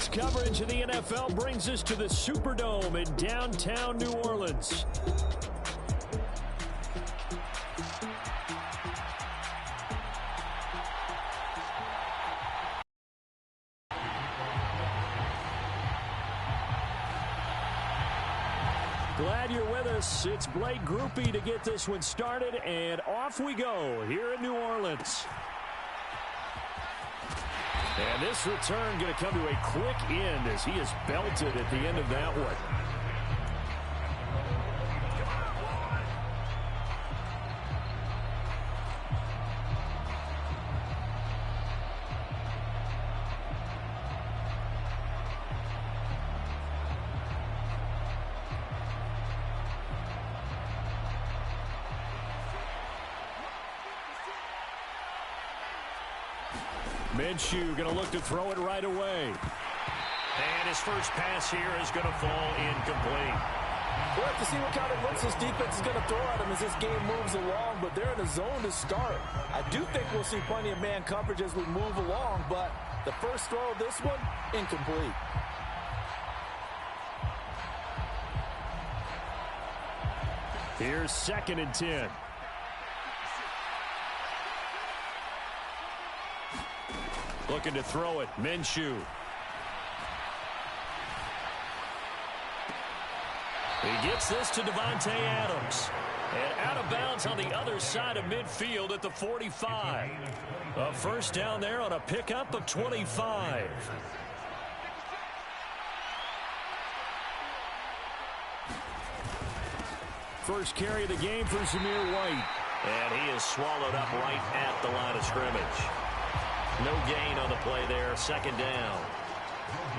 Next coverage of the NFL brings us to the Superdome in downtown New Orleans. Glad you're with us. It's Blake Groupie to get this one started, and off we go here in New Orleans. And this return going to come to a quick end as he is belted at the end of that one. Minshew going to look to throw it right away. And his first pass here is going to fall incomplete. We'll have to see what kind of looks this defense is going to throw at him as this game moves along, but they're in a zone to start. I do think we'll see plenty of man coverage as we move along, but the first throw of this one, incomplete. Here's 2nd and 10. Looking to throw it, Minshew. He gets this to Davante Adams. And out of bounds on the other side of midfield at the 45. A first down there on a pickup of 25. First carry of the game for Jaeburr White. And he is swallowed up right at the line of scrimmage. No gain on the play there, 2nd down.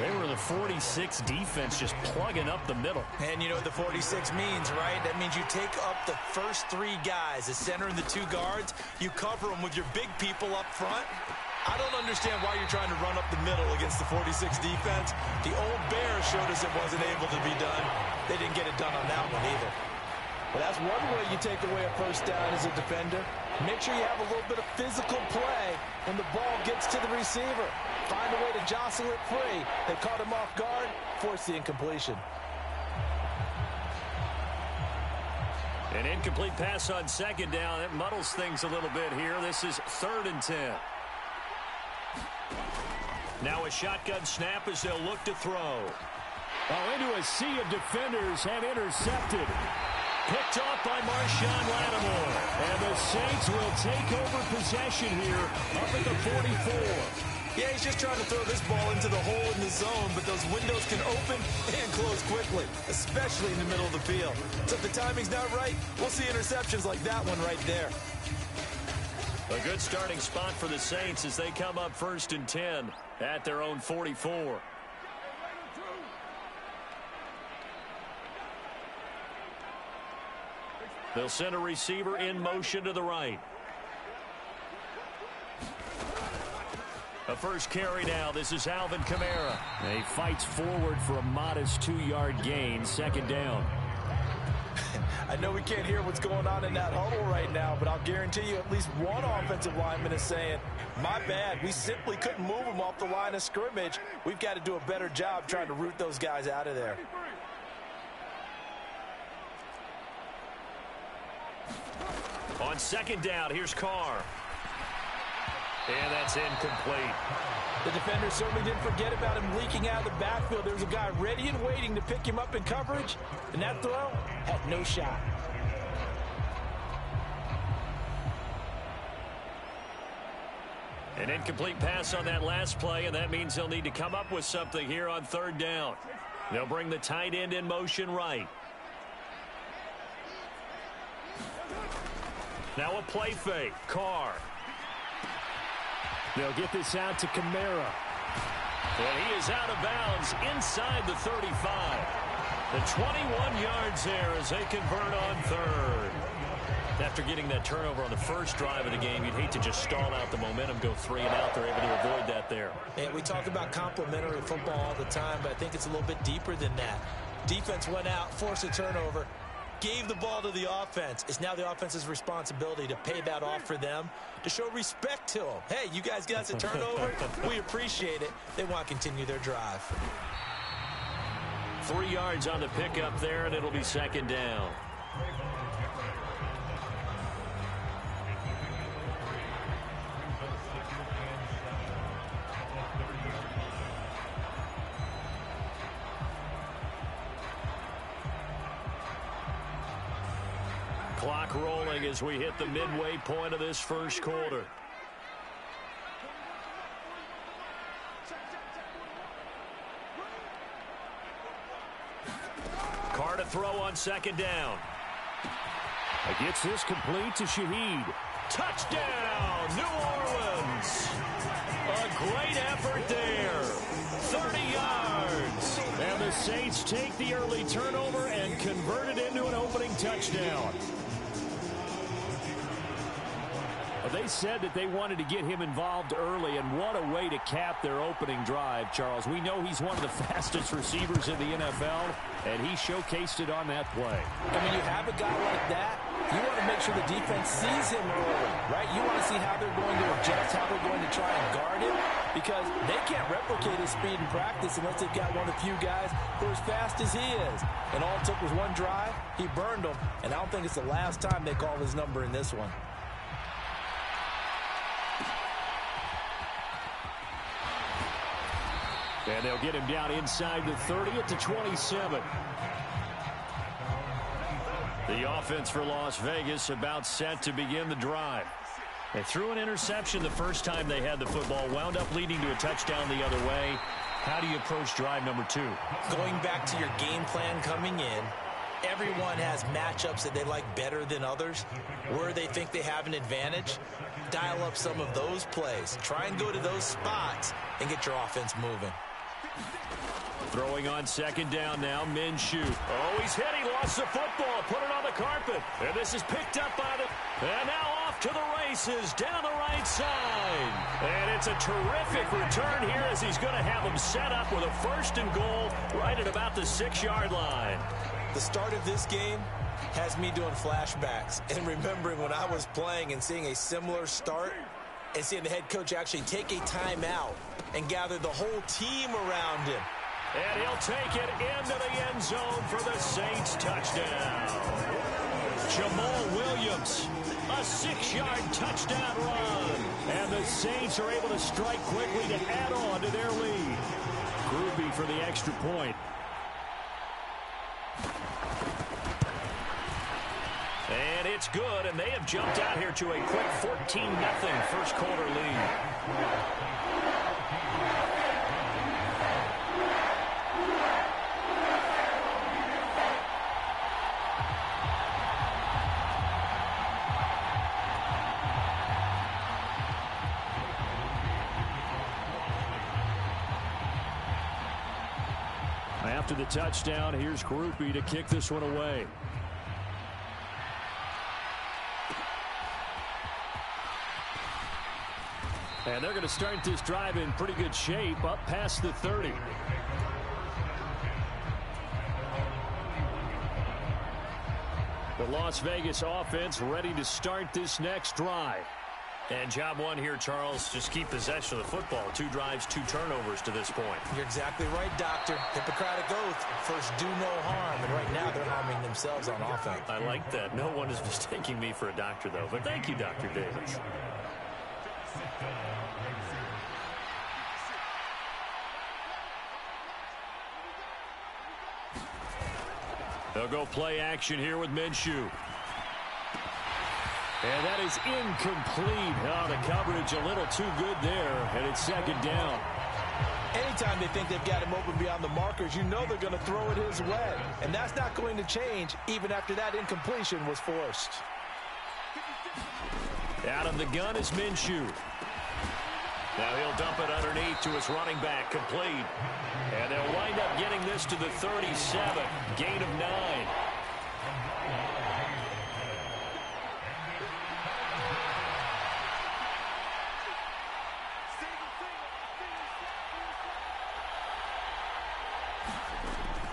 They were the 46 defense just plugging up the middle. And you know what the 46 means, right? That means you take up the first 3 guys, the center and the 2 guards. You cover them with your big people up front. I don't understand why you're trying to run up the middle against the 46 defense. The old Bears showed us it wasn't able to be done. They didn't get it done on that one either. Well, that's one way you take away a first down as a defender. Make sure you have a little bit of physical play when the ball gets to the receiver. Find a way to jostle it free. They caught him off guard, force the incompletion. An incomplete pass on 2nd down. It muddles things a little bit here. This is 3rd and 10. Now a shotgun snap as they'll look to throw. Oh, into a sea of defenders and intercepted. Picked off by Marshawn Lattimore. And the Saints will take over possession here up at the 44. Yeah, he's just trying to throw this ball into the hole in the zone, but those windows can open and close quickly, especially in the middle of the field. So if the timing's not right, we'll see interceptions like that one right there. A good starting spot for the Saints as they come up 1st and 10 at their own 44. They'll send a receiver in motion to the right. A first carry now. This is Alvin Kamara. He fights forward for a modest 2-yard gain. 2nd down. I know we can't hear what's going on in that huddle right now, but I'll guarantee you at least one offensive lineman is saying, my bad, we simply couldn't move them off the line of scrimmage. We've got to do a better job trying to root those guys out of there. On 2nd down, here's Carr. And that's incomplete. The defender certainly didn't forget about him leaking out of the backfield. There was a guy ready and waiting to pick him up in coverage, and that throw had no shot. An incomplete pass on that last play, and that means they'll need to come up with something here on 3rd down. They'll bring the tight end in motion right. Now a play fake. Carr. They'll get this out to Kamara. And he is out of bounds inside the 35. The 21 yards there as they convert on 3rd. After getting that turnover on the first drive of the game, you'd hate to just stall out the momentum, go 3 and out. They're able to avoid that there. And we talk about complementary football all the time, but I think it's a little bit deeper than that. Defense went out, forced a turnover. gave the ball to the offense. It's now the offense's responsibility to pay that off for them, to show respect to them. Hey, you guys got us a turnover. We appreciate it. They want to continue their drive. 3 yards on the pickup there, and it'll be second down. Clock rolling as we hit the midway point of this first quarter. Carr to throw on second down. Gets this complete to Shaheed. Touchdown, New Orleans. A great effort there. 30 yards. And the Saints take the early turnover and convert it into an opening touchdown. They said that they wanted to get him involved early, and what a way to cap their opening drive, Charles. We know he's one of the fastest receivers in the NFL, and he showcased it on that play. And when you have a guy like that, you want to make sure the defense sees him early, right? You want to see how they're going to adjust, how they're going to try and guard him, because they can't replicate his speed in practice unless they've got one of the few guys who are as fast as he is. And all it took was one drive. He burned them, and I don't think it's the last time they call his number in this one. And they'll get him down inside the 30 at the 27. The offense for Las Vegas about set to begin the drive. They threw an interception the first time they had the football, wound up leading to a touchdown the other way. How do you approach drive number 2? Going back to your game plan coming in, everyone has matchups that they like better than others. Where they think they have an advantage, dial up some of those plays. Try and go to those spots and get your offense moving. Throwing on second down now, Minshew. Oh, he's hit. He lost the football. Put it on the carpet. And this is picked up by the... And now off to the races down the right side. And it's a terrific return here as he's going to have him set up with a first and goal right at about the 6-yard line. The start of this game has me doing flashbacks and remembering when I was playing and seeing a similar start and seeing the head coach actually take a timeout and gather the whole team around him. And he'll take it into the end zone for the Saints touchdown. Jamal Williams, a 6-yard touchdown run. And the Saints are able to strike quickly to add on to their lead. Groovy for the extra point. And it's good, and they have jumped out here to a quick 14-0 first quarter lead. After the touchdown, here's Groupie to kick this one away. And they're going to start this drive in pretty good shape, up past the 30. The Las Vegas offense ready to start this next drive. And job one here, Charles, just keep possession of the football. 2 drives, 2 turnovers to this point. You're exactly right, Doctor. Hippocratic oath. First, do no harm. And right now, they're harming themselves on offense. I like that. No one is mistaking me for a doctor, though. But thank you, Dr. Davis. They'll go play action here with Minshew. And that is incomplete. Oh, the coverage a little too good there, and it's second down. Anytime they think they've got him open beyond the markers, you know they're going to throw it his way. And that's not going to change even after that incompletion was forced. Out of the gun is Minshew. Now he'll dump it underneath to his running back, complete. And they'll wind up getting this to the 37, gain of 9.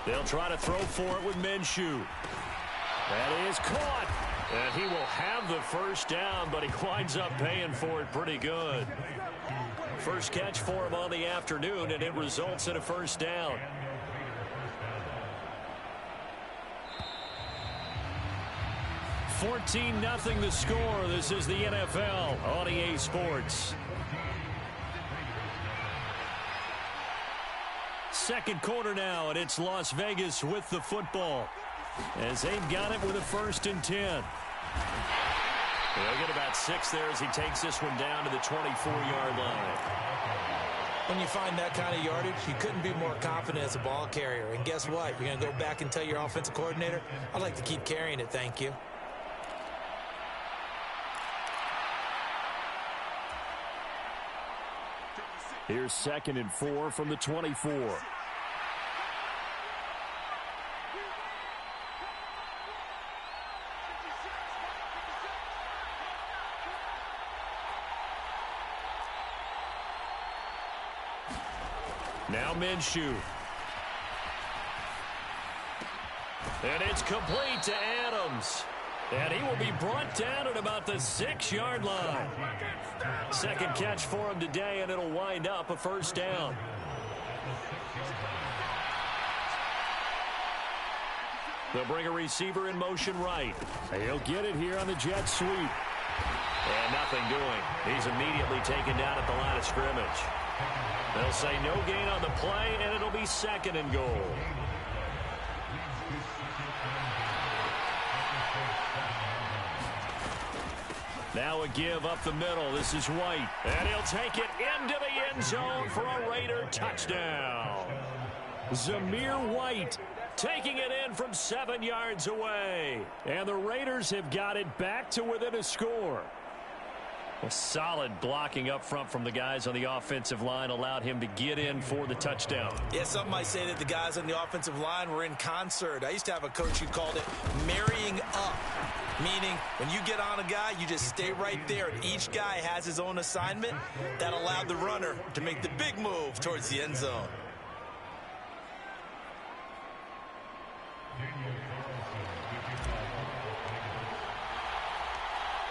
They'll try to throw for it with Minshew. That is caught. And he will have the first down, but he winds up paying for it pretty good. First catch for him on the afternoon, and it results in a first down. $14-0 the score. This is the NFL on EA Sports. Second quarter now, and it's Las Vegas with the football, as they've got it with a 1st and 10. They'll get about 6 there as he takes this one down to the 24-yard line. When you find that kind of yardage, you couldn't be more confident as a ball carrier. And guess what? You're going to go back and tell your offensive coordinator, I'd like to keep carrying it, thank you. Here's 2nd and 4 from the 24. Now Minshew. And it's complete to Adams. And he will be brought down at about the 6-yard line. Second catch for him today, and it'll wind up a first down. They'll bring a receiver in motion right. He'll get it here on the jet sweep. And nothing doing. He's immediately taken down at the line of scrimmage. They'll say no gain on the play, and it'll be 2nd and goal. Now a give up the middle. This is White. And he'll take it into the end zone for a Raider touchdown. Zamir White taking it in from 7 yards away. And the Raiders have got it back to within a score. A solid blocking up front from the guys on the offensive line allowed him to get in for the touchdown. Yeah, some might say that the guys on the offensive line were in concert. I used to have a coach who called it marrying up, meaning when you get on a guy, you just stay right there, and each guy has his own assignment. That allowed the runner to make the big move towards the end zone.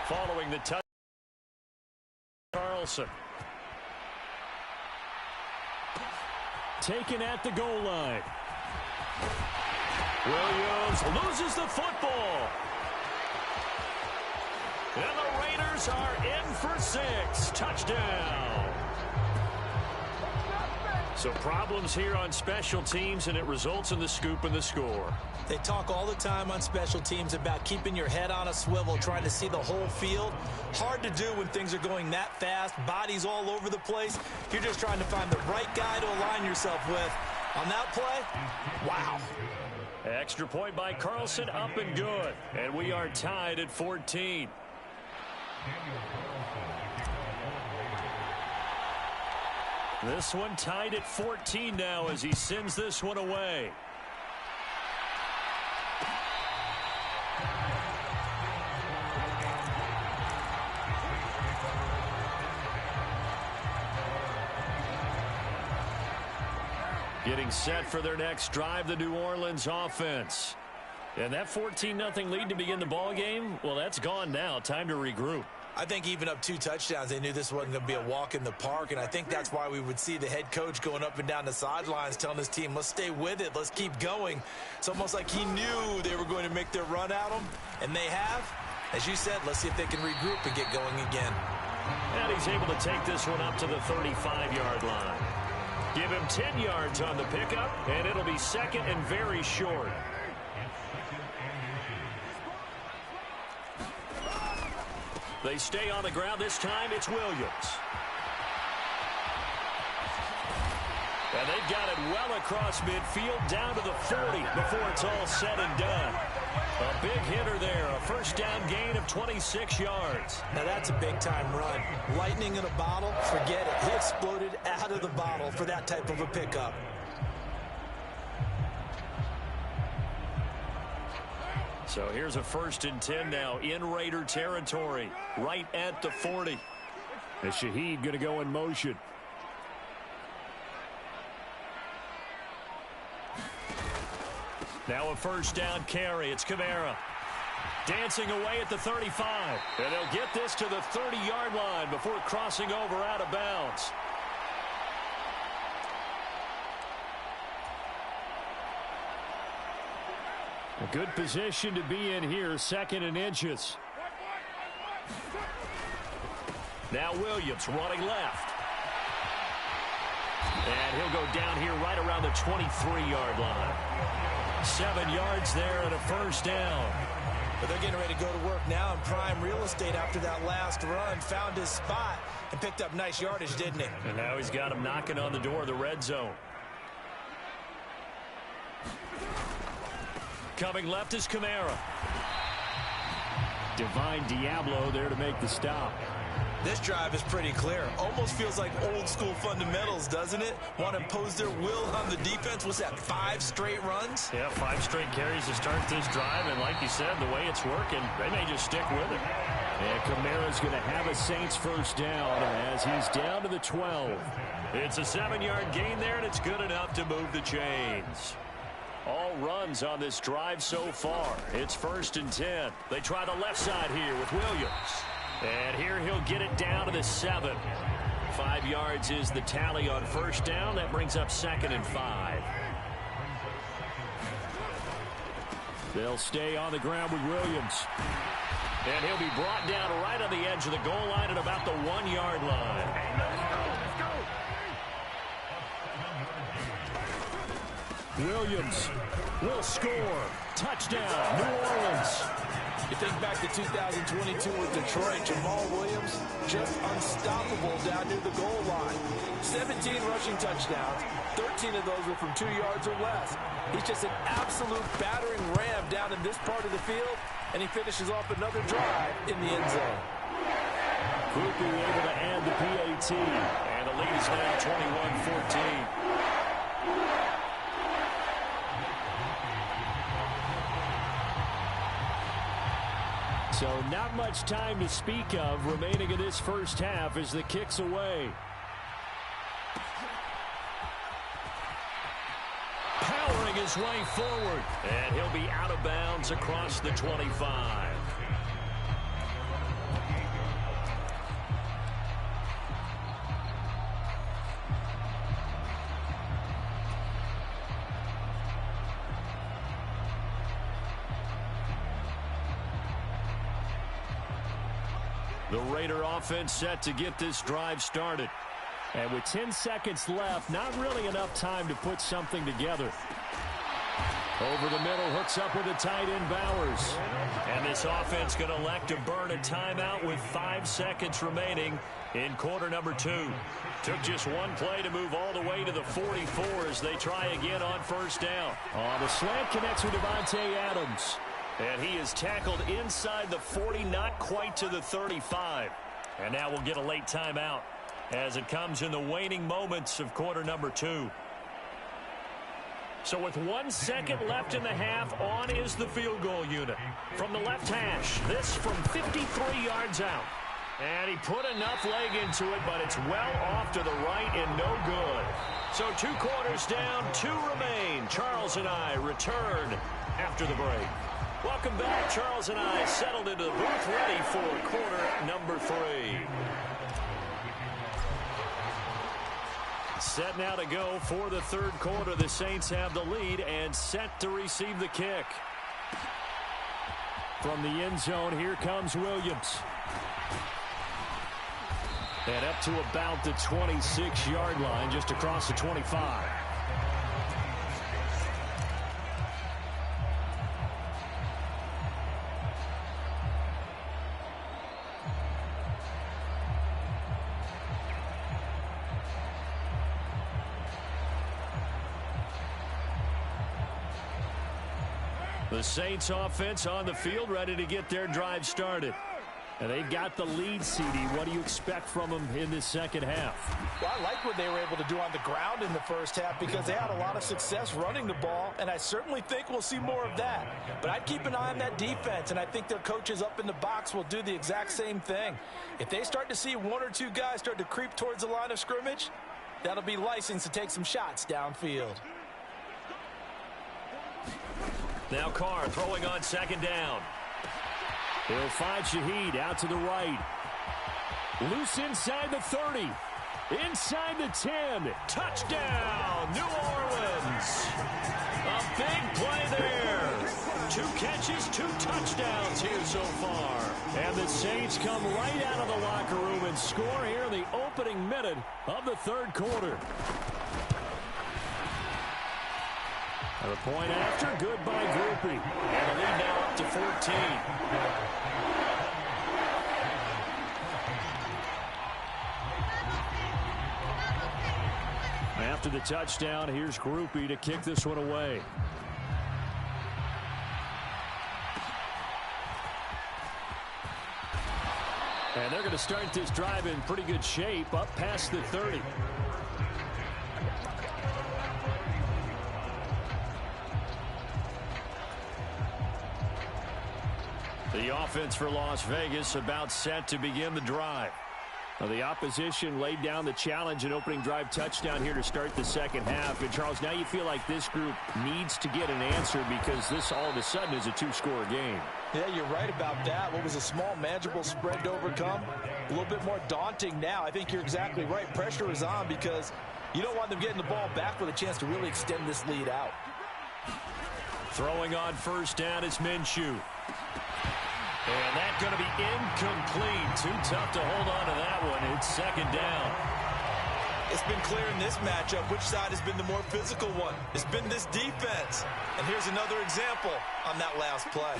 Following the touchdown, Carlson. Taken at the goal line. Williams loses the football. And the Raiders are in for 6. Touchdown. So problems here on special teams, and it results in the scoop and the score. They talk all the time on special teams about keeping your head on a swivel, trying to see the whole field. Hard to do when things are going that fast, bodies all over the place. You're just trying to find the right guy to align yourself with. On that play, wow. Extra point by Carlson, up and good. And we are tied at 14. This one tied at 14 now as he sends this one away. Getting set for their next drive, the New Orleans offense. And that 14-0 lead to begin the ball game, well, that's gone now. Time to regroup. I think even up 2 touchdowns, they knew this wasn't going to be a walk in the park, and I think that's why we would see the head coach going up and down the sidelines telling his team, let's stay with it, let's keep going. It's almost like he knew they were going to make their run at him, and they have. As you said, let's see if they can regroup and get going again. And he's able to take this one up to the 35-yard line. Give him 10 yards on the pickup, and it'll be 2nd and very short. They stay on the ground. This time it's Williams. And they've got it well across midfield down to the 40 before it's all said and done. A big hitter there. A first down gain of 26 yards. Now that's a big-time run. Lightning in a bottle, forget it. He exploded out of the bottle for that type of a pickup. So here's a 1st and 10 now in Raider territory, right at the 40. And Shaheed going to go in motion. Now a first down carry. It's Kamara. Dancing away at the 35. And they'll get this to the 30-yard line before crossing over out of bounds. A good position to be in here, 2nd and inches. Now Williams running left. And he'll go down here right around the 23-yard line. 7 yards there and a first down. But they're getting ready to go to work now in prime real estate after that last run. Found his spot and picked up nice yardage, didn't he? And now he's got him knocking on the door of the red zone. Coming left is Kamara. Divine Diablo there to make the stop. This drive is pretty clear. Almost feels like old school fundamentals, doesn't it? Want to impose their will on the defense. What's that, 5 straight runs? Yeah, 5 straight carries to start this drive. And like you said, the way it's working, they may just stick with it. And Kamara's going to have a Saints first down as he's down to the 12. It's a 7-yard gain there, and it's good enough to move the chains. All runs on this drive so far. It's 1st and 10. They try the left side here with Williams. And here he'll get it down to the 7. 5 yards is the tally on first down. That brings up 2nd and 5. They'll stay on the ground with Williams. And he'll be brought down right on the edge of the goal line at about the 1-yard line. Williams will score. Touchdown, New Orleans. You think back to 2022 with Detroit, Jamal Williams just unstoppable down near the goal line. 17 rushing touchdowns, 13 of those were from 2 yards or less. He's just an absolute battering ram down in this part of the field, and he finishes off another drive in the end zone. Quickly able to add the PAT, and the lead is now 21-14. So not much time to speak of remaining in this first half as the kick's away. Powering his way forward. And he'll be out of bounds across the 25. The Raider offense set to get this drive started. And with 10 seconds left, not really enough time to put something together. Over the middle, hooks up with the tight end Bowers. And this offense going to elect to burn a timeout with 5 seconds remaining in quarter number 2. Took just one play to move all the way to the 44 as they try again on first down. The slant connects with Devontae Adams. And he is tackled inside the 40, not quite to the 35. And now we'll get a late timeout as it comes in the waning moments of quarter number 2. So with 1 second left in the half, on is the field goal unit. From the left hash, this from 53 yards out. And he put enough leg into it, but it's well off to the right and no good. So 2 quarters down, 2 remain. Charles and I return after the break. Welcome back. Charles and I settled into the booth, ready for quarter number 3. Set now to go for the third quarter. The Saints have the lead and set to receive the kick. From the end zone, here comes Williams. And up to about the 26-yard line, just across the 25. The Saints offense on the field, ready to get their drive started. And they've got the lead, CD. What do you expect from them in this second half? Well, I like what they were able to do on the ground in the first half because they had a lot of success running the ball, and I certainly think we'll see more of that. But I'd keep an eye on that defense, and I think their coaches up in the box will do the exact same thing. If they start to see 1 or 2 guys start to creep towards the line of scrimmage, that'll be licensed to take some shots downfield. Now Carr throwing on second down. He'll find Shaheed out to the right. Loose inside the 30. Inside the 10. Touchdown, New Orleans. A big play there. 2 catches, 2 touchdowns here so far. And the Saints come right out of the locker room and score here in the opening minute of the third quarter. And the point after, good by Groupie. And the lead now up to 14. After the touchdown, here's Groupie to kick this one away. And they're going to start this drive in pretty good shape, up past the 30. The offense for Las Vegas about set to begin the drive. Well, the opposition laid down the challenge and opening drive touchdown here to start the second half. And, Charles, now you feel like this group needs to get an answer because this all of a sudden is a 2-score game. Yeah, you're right about that. What was a small, manageable spread to overcome? A little bit more daunting now. I think you're exactly right. Pressure is on because you don't want them getting the ball back with a chance to really extend this lead out. Throwing on first down is Minshew. And that's going to be incomplete. Too tough to hold on to that one. It's second down. It's been clear in this matchup which side has been the more physical one. It's been this defense. And here's another example on that last play.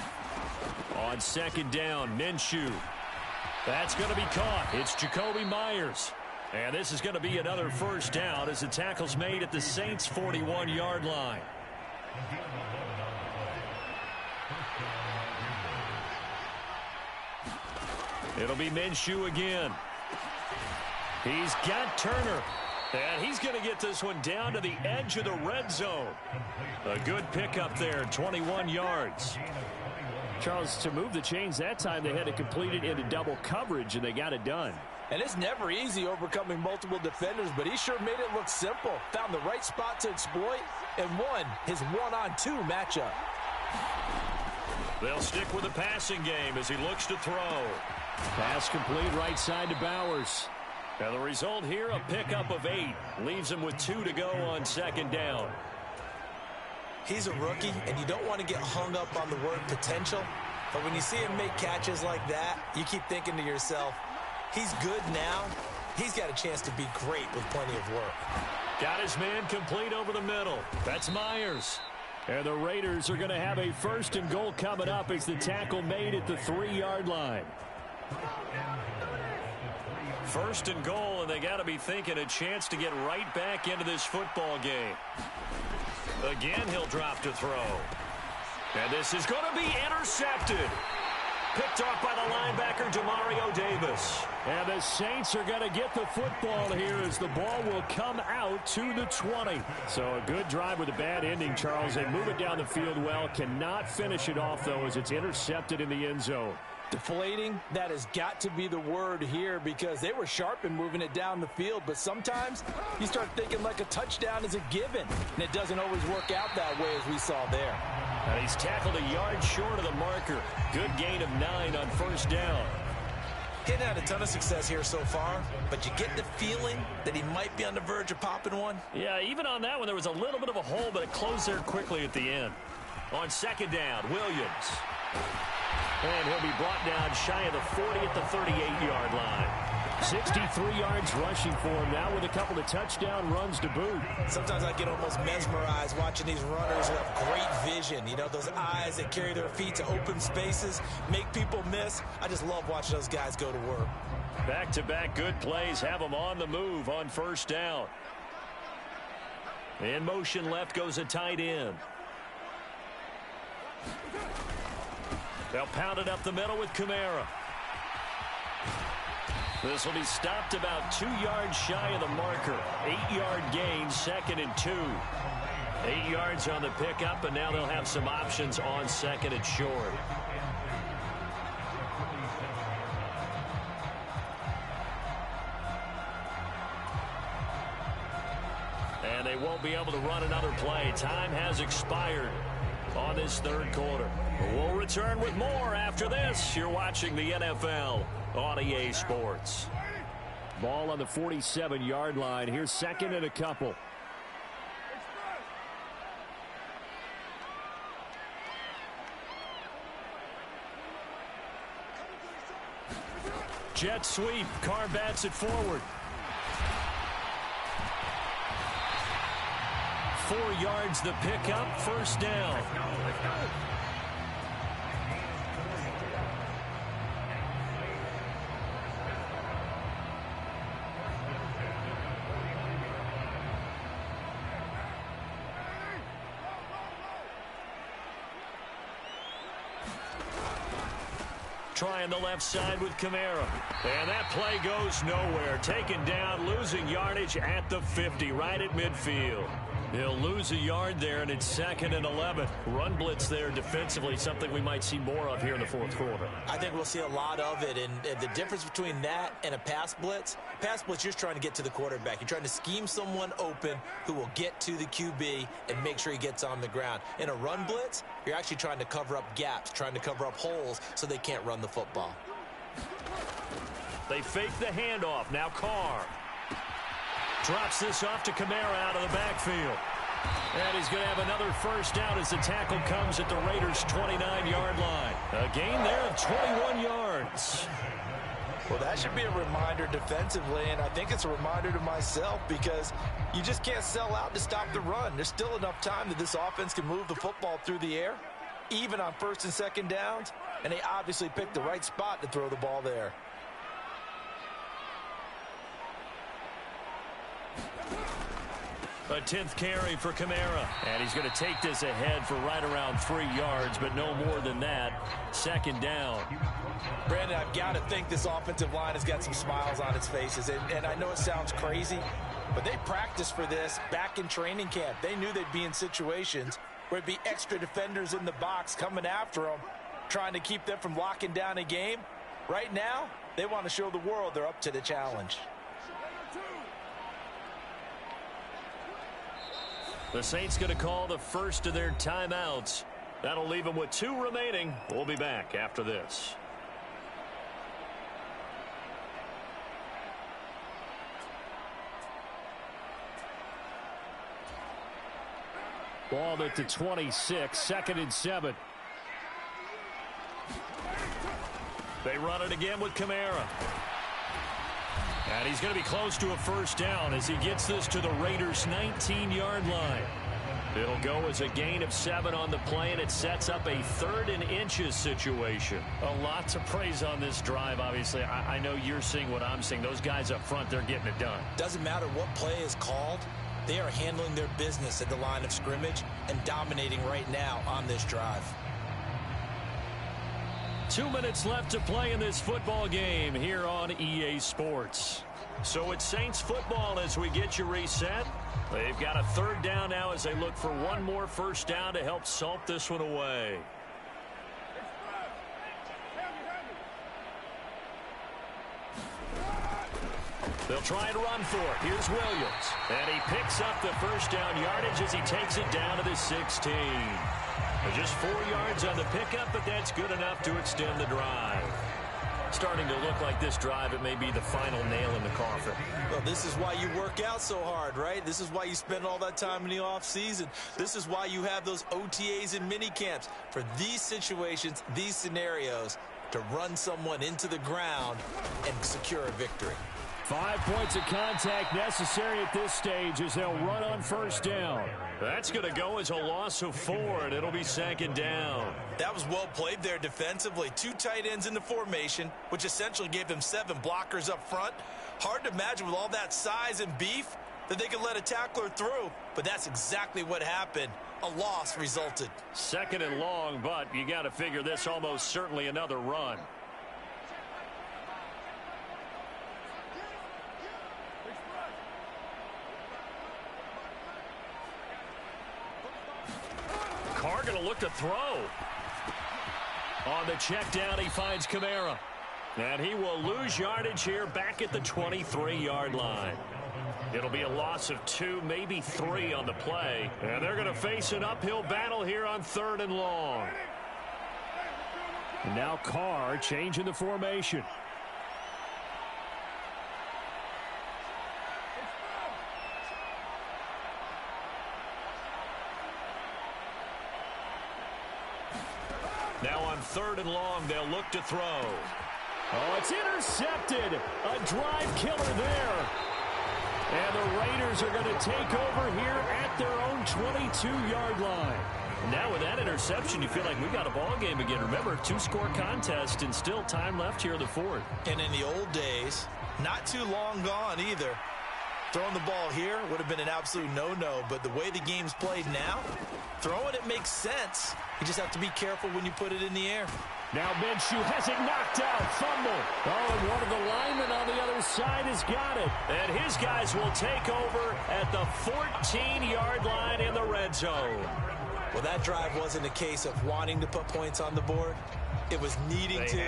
On second down, Minshew. That's going to be caught. It's Jacoby Myers. And this is going to be another first down as the tackle's made at the Saints' 41-yard line. It'll be Minshew again. He's got Turner. And he's going to get this one down to the edge of the red zone. A good pickup there, 21 yards. Charles, to move the chains that time, they had to complete it into double coverage, and they got it done. And it's never easy overcoming multiple defenders, but he sure made it look simple. Found the right spot to exploit and won his 1-on-2 matchup. They'll stick with the passing game as he looks to throw. Pass complete right side to Bowers. Now the result here, a pickup of 8. Leaves him with 2 to go on second down. He's a rookie, and you don't want to get hung up on the word potential. But when you see him make catches like that, you keep thinking to yourself, he's good now. He's got a chance to be great with plenty of work. Got his man complete over the middle. That's Myers. And the Raiders are going to have a 1st and goal coming up as the tackle made at the 3-yard line. 1st and goal, and they got to be thinking a chance to get right back into this football game. Again, he'll drop to throw. And this is going to be intercepted. Picked off by the linebacker, Demario Davis. And the Saints are going to get the football here as the ball will come out to the 20. So a good drive with a bad ending, Charles. They move it down the field well. Cannot finish it off, though, as it's intercepted in the end zone. Deflating, that has got to be the word here because they were sharp in moving it down the field, but sometimes you start thinking like a touchdown is a given, and it doesn't always work out that way as we saw there. And he's tackled a yard short of the marker. Good gain of 9 on first down. He's had a ton of success here so far, but you get the feeling that he might be on the verge of popping one. Yeah, even on that one, there was a little bit of a hole, but it closed there quickly at the end. On second down, Williams. And he'll be brought down shy of the 40 at the 38-yard line. 63 yards rushing for him now with a couple of touchdown runs to boot. Sometimes I get almost mesmerized watching these runners who have great vision. You know, those eyes that carry their feet to open spaces, make people miss. I just love watching those guys go to work. Back-to-back good plays have them on the move on first down. In motion left goes a tight end. They'll pound it up the middle with Kamara. This will be stopped about 2 yards shy of the marker. 8-yard gain, 2nd and 2. 8 yards on the pickup, and now they'll have some options on 2nd and short. And they won't be able to run another play. Time has expired. on this third quarter. We'll return with more after this. You're watching the NFL on EA Sports. Ball on the 47-yard line. Here's second and a couple. Jet sweep. Carr bats it forward. 4 yards the pickup. First down. Trying the left side with Kamara. And that play goes nowhere. Taken down, losing yardage at the 50, right at midfield. He'll lose a yard there, and it's second and 11. Run blitz there defensively, something we might see more of here in the fourth quarter. I think we'll see a lot of it, and the difference between that and a pass blitz, you're just trying to get to the quarterback. You're trying to scheme someone open who will get to the QB and make sure he gets on the ground. In a run blitz, you're actually trying to cover up gaps, trying to cover up holes so they can't run the football. They fake the handoff. Now Carr drops this off to Kamara out of the backfield. And he's going to have another first down as the tackle comes at the Raiders' 29-yard line. A gain there of 21 yards. Well, that should be a reminder defensively, and I think it's a reminder to myself because you just can't sell out to stop the run. There's still enough time that this offense can move the football through the air, even on first and second downs, and they obviously picked the right spot to throw the ball there. A 10th carry for Kamara. And he's going to take this ahead for right around 3 yards, but no more than that. Second down. Brandon, I've got to think this offensive line has got some smiles on its faces. And I know it sounds crazy, but they practiced for this back in training camp. They knew they'd be in situations where it'd be extra defenders in the box coming after them, trying to keep them from locking down a game. Right now, they want to show the world they're up to the challenge. The Saints going to call the first of their timeouts. That'll leave them with 2 remaining. We'll be back after this. Ball at the 26, second and 7. They run it again with Kamara. And he's going to be close to a first down as he gets this to the Raiders' 19-yard line. It'll go as a gain of 7 on the play, and it sets up a 3rd and inches situation. A lot to praise on this drive, obviously. I know you're seeing what I'm seeing. Those guys up front, they're getting it done. Doesn't matter what play is called. They are handling their business at the line of scrimmage and dominating right now on this drive. 2 minutes left to play in this football game here on EA Sports. So it's Saints football as we get you reset. They've got a 3rd down now as they look for one more first down to help salt this one away. They'll try and run for it. Here's Williams. And he picks up the first down yardage as he takes it down to the 16. Just 4 yards on the pickup, but that's good enough to extend the drive. Starting to look like this drive, it may be the final nail in the coffin. Well, this is why you work out so hard, right? This is why you spend all that time in the offseason. This is why you have those OTAs and mini camps. For these situations, these scenarios, to run someone into the ground and secure a victory. 5 points of contact necessary at this stage as they'll run on first down. That's going to go as a loss of 4, and it'll be second down. That was well played there defensively. 2 tight ends in the formation, which essentially gave them 7 blockers up front. Hard to imagine with all that size and beef that they could let a tackler through, but that's exactly what happened. A loss resulted. Second and long, but you got to figure this almost certainly another run. Carr going to look to throw. On the check down, he finds Kamara. And he will lose yardage here back at the 23-yard line. It'll be a loss of 2, maybe 3 on the play. And they're going to face an uphill battle here on 3rd and long. And now Carr changing the formation. Now on 3rd and long, they'll look to throw. Oh, it's intercepted. A drive killer there. And the Raiders are going to take over here at their own 22-yard line. Now with that interception, you feel like we got a ball game again. Remember, 2-score contest and still time left here in the 4th. And in the old days, not too long gone either. Throwing the ball here would have been an absolute no-no, but the way the game's played now, throwing it makes sense. You just have to be careful when you put it in the air. Now Minshew has it knocked out. Fumble. Oh, and one of the linemen on the other side has got it. And his guys will take over at the 14-yard line in the red zone. Well, that drive wasn't a case of wanting to put points on the board. It was needing to,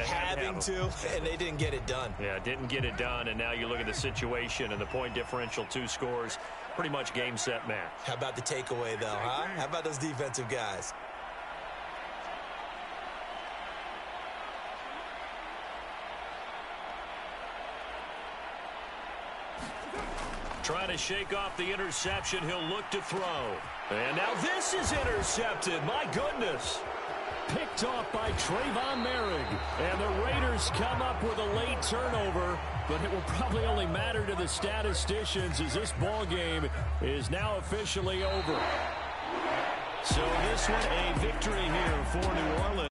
having to, and they didn't get it done. Yeah, didn't get it done, and now you look at the situation and the point differential, 2 scores, pretty much game, set, match. How about the takeaway, though, huh? How about those defensive guys? Trying to shake off the interception. He'll look to throw. And now this is intercepted. My goodness. Picked off by Trayvon Merrick. And the Raiders come up with a late turnover. But it will probably only matter to the statisticians as this ball game is now officially over. So this one a victory here for New Orleans.